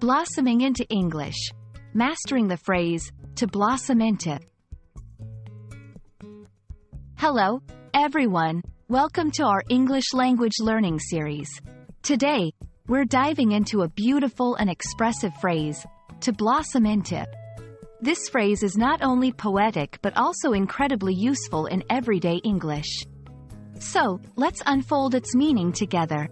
Blossoming into English. Mastering the phrase, to blossom into. Hello, everyone. Welcome to our English language learning series. Today, we're diving into a beautiful and expressive phrase, to blossom into. This phrase is not only poetic but also incredibly useful in everyday English. So, let's unfold its meaning together.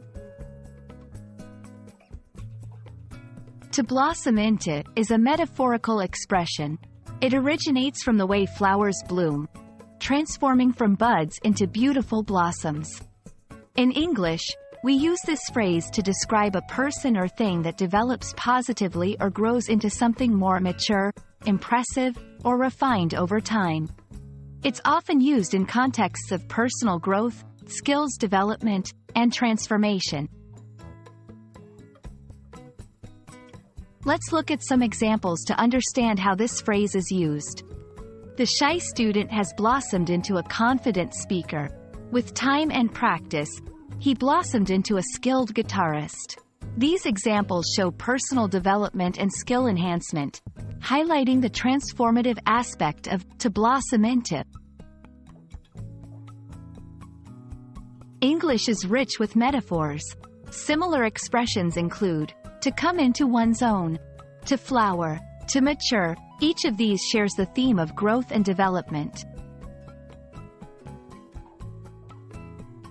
To blossom into is a metaphorical expression. It originates from the way flowers bloom, transforming from buds into beautiful blossoms. In English, we use this phrase to describe a person or thing that develops positively or grows into something more mature, impressive, or refined over time. It's often used in contexts of personal growth, skills development, and transformation. Let's look at some examples to understand how this phrase is used. The shy student has blossomed into a confident speaker. With time and practice, he blossomed into a skilled guitarist. These examples show personal development and skill enhancement, highlighting the transformative aspect of to blossom into. English is rich with metaphors. Similar expressions include to come into one's own, to flower, to mature. Each of these shares the theme of growth and development.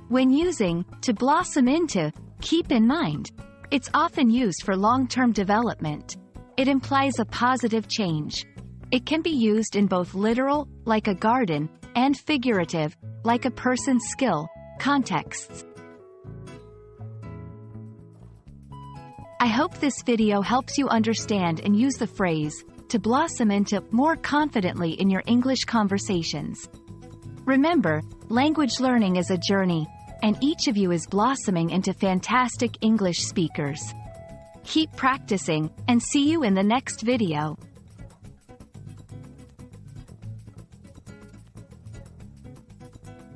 When using to blossom into, keep in mind, it's often used for long-term development. It implies a positive change. It can be used in both literal, like a garden, and figurative, like a person's skill, contexts. I hope this video helps you understand and use the phrase, to blossom into, more confidently in your English conversations. Remember, language learning is a journey, and each of you is blossoming into fantastic English speakers. Keep practicing, and see you in the next video.